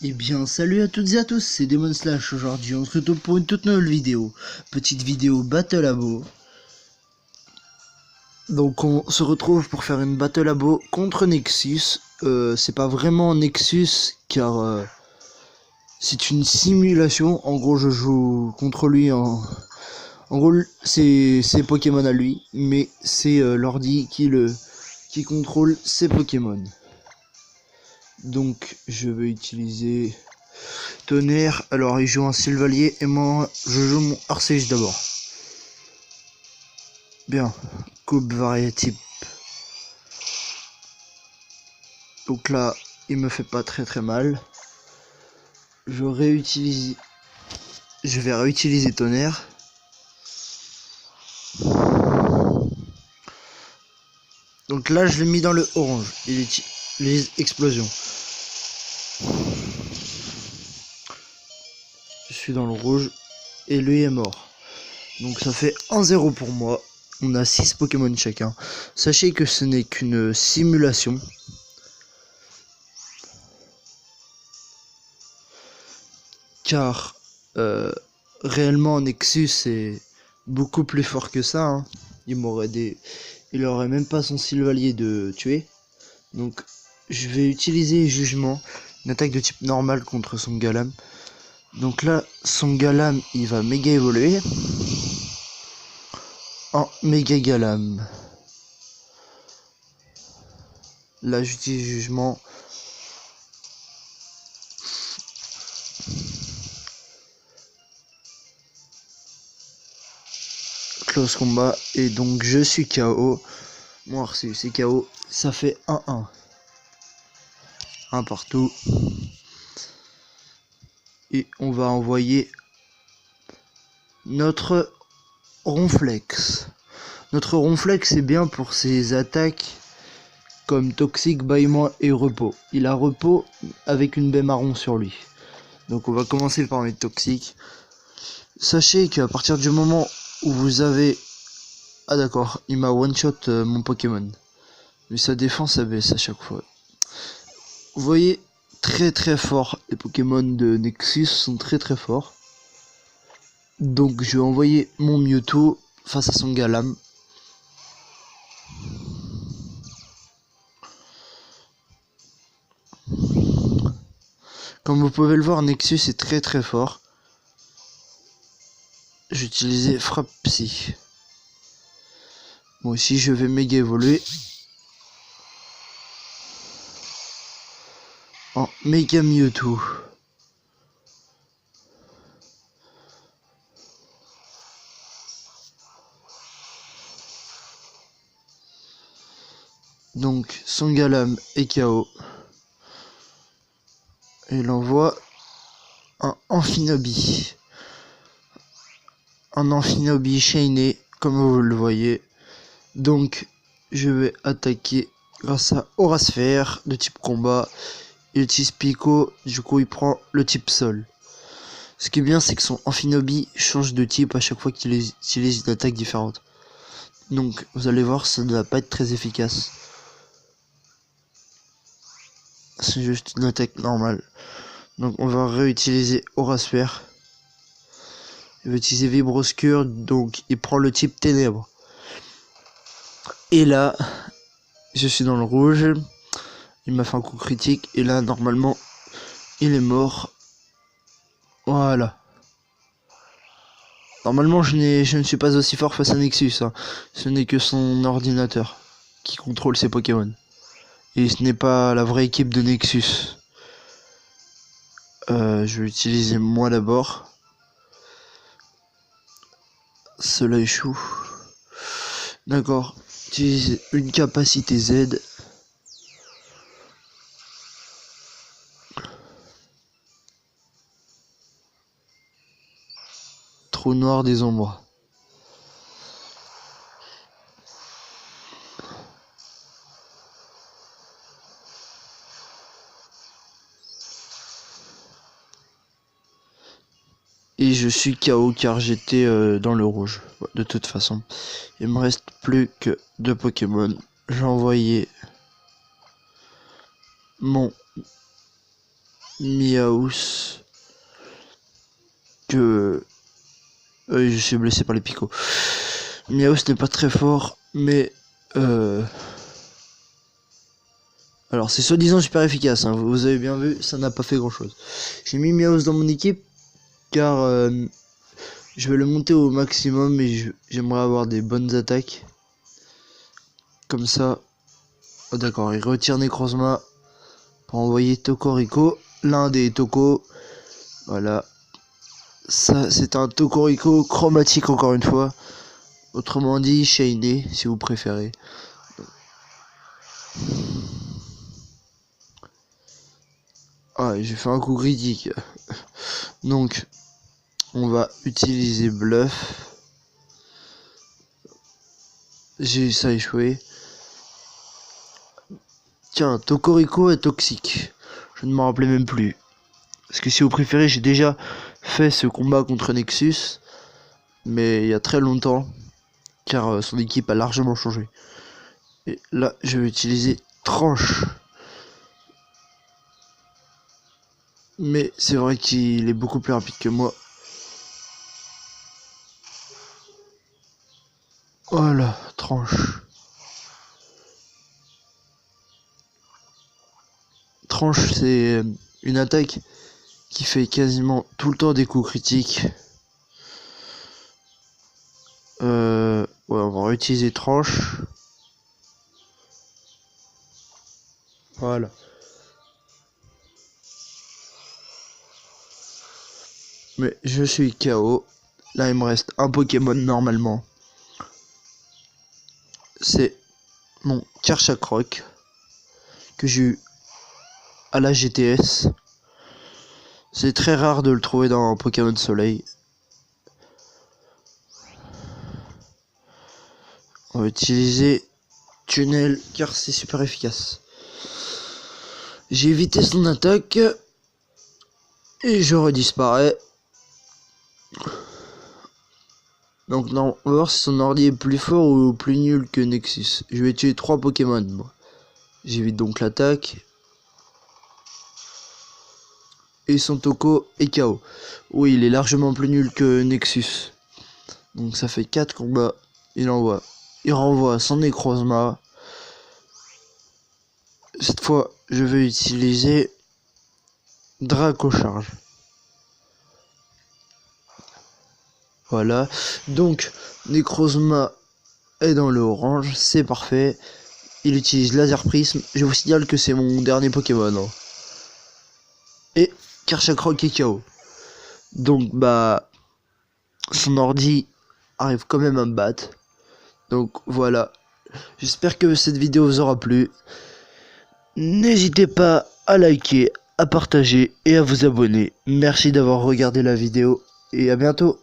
Eh bien, salut à toutes et à tous, c'est Demon Slash. Aujourd'hui, on se retrouve pour une toute nouvelle vidéo. Petite vidéo Battle Abo. Donc, on se retrouve pour faire une Battle Abo contre Nexus. C'est pas vraiment Nexus, car c'est une simulation. En gros, je joue contre lui en gros, c'est Pokémon à lui, mais c'est l'ordi qui contrôle ses Pokémon. Donc, je vais utiliser Tonnerre. Alors, il joue un Sylvalier et moi, je joue mon Arcège d'abord. Bien, coupe variétype. Donc là, il me fait pas très mal. Je vais réutiliser Tonnerre. Donc là, je l'ai mis dans le orange. Les explosions. Je suis dans le rouge et lui est mort. Donc ça fait 1-0 pour moi. On a 6 Pokémon chacun. Sachez que ce n'est qu'une simulation. Car réellement Nexus est beaucoup plus fort que ça. Hein. Il aurait même pas son Sylvalier de tuer. Donc je vais utiliser Jugement, une attaque de type normal contre son Galam. Donc là, son Galam, il va méga évoluer en méga Galam. Là, j'utilise Jugement. Close combat. Et donc, je suis KO. Mon Arceus c'est KO. Ça fait 1-1. Un partout. Et on va envoyer notre Ronflex. Notre Ronflex est bien pour ses attaques comme Toxique, Bâillement et Repos. Il a Repos avec une baie marron sur lui. Donc on va commencer par mettre Toxique. Sachez qu'à partir du moment où vous avez... Ah d'accord, il m'a one-shot mon Pokémon. Mais sa défense abaisse à chaque fois. Vous voyez, très fort. Les Pokémon de Nexus sont très forts. Donc je vais envoyer mon Mewtwo face à son Galam. Comme vous pouvez le voir, Nexus est très fort. J'utilisais Frappe Psy. Moi aussi je vais méga évoluer en méga Mewtwo. Donc son Galam est KO. Et il envoie un Amphinobi. Un Amphinobi Shainé, comme vous le voyez. Donc je vais attaquer grâce à Aura Sphère de type combat. Il utilise Pico, du coup il prend le type sol. Ce qui est bien, c'est que son Amphinobi change de type à chaque fois qu'il utilise une attaque différente. Donc vous allez voir, ça ne va pas être très efficace. C'est juste une attaque normale. Donc on va réutiliser Aura Sphère. Il va utiliser Vibroscure, donc il prend le type Ténèbres. Et là, je suis dans le rouge. Il m'a fait un coup critique. Et là, normalement, il est mort. Voilà. Normalement, je ne suis pas aussi fort face à Nexus. Hein. Ce n'est que son ordinateur qui contrôle ses Pokémon. Et ce n'est pas la vraie équipe de Nexus. Je vais utiliser moi d'abord. Cela échoue. D'accord. Utilise une capacité Z. Trou noir des ombres. Et je suis KO car j'étais dans le rouge. De toute façon. Il me reste plus que 2 Pokémon. J'ai envoyé mon Miaus que je suis blessé par les picots. Miaus n'est pas très fort, mais alors c'est soi-disant super efficace, hein. Vous avez bien vu, ça n'a pas fait grand chose. J'ai mis Miaus dans mon équipe car je vais le monter au maximum et j'aimerais avoir des bonnes attaques. Comme ça. Oh, d'accord, il retire Necrozma pour envoyer Tokorico, l'un des Toko. Voilà. Ça, c'est un Tokorico chromatique encore une fois. Autrement dit, shiny si vous préférez. Ah, j'ai fait un coup critique. Donc, on va utiliser Bluff. Ça a échoué. Tiens, Tokorico est toxique. Je ne m'en rappelais même plus. Parce que si vous préférez, j'ai déjà fait ce combat contre Nexus. Mais il y a très longtemps. Car son équipe a largement changé. Et là, je vais utiliser Tranche. Mais c'est vrai qu'il est beaucoup plus rapide que moi. Voilà, Tranche. Tranche, c'est une attaque qui fait quasiment tout le temps des coups critiques. Ouais, on va réutiliser Tranche. Voilà. Mais je suis KO. Là, il me reste un Pokémon normalement. C'est mon Karchakroc que j'ai eu à la GTS. C'est très rare de le trouver dans un Pokémon Soleil. On va utiliser Tunnel car c'est super efficace. J'ai évité son attaque et je redisparais. Donc non, on va voir si son ordi est plus fort ou plus nul que Nexus. Je vais tuer 3 Pokémon moi. J'évite donc l'attaque. Et son Toko est KO. Oui, il est largement plus nul que Nexus. Donc ça fait 4 combats. Il renvoie son Necrozma. Cette fois, je vais utiliser Draco Charge. Voilà. Donc, Necrozma est dans le orange. C'est parfait. Il utilise Laser Prisme. Je vous signale que c'est mon dernier Pokémon. Hein. Et Karchakroc est KO. Donc, bah, son ordi arrive quand même à me battre. Donc, voilà. J'espère que cette vidéo vous aura plu. N'hésitez pas à liker, à partager et à vous abonner. Merci d'avoir regardé la vidéo et à bientôt.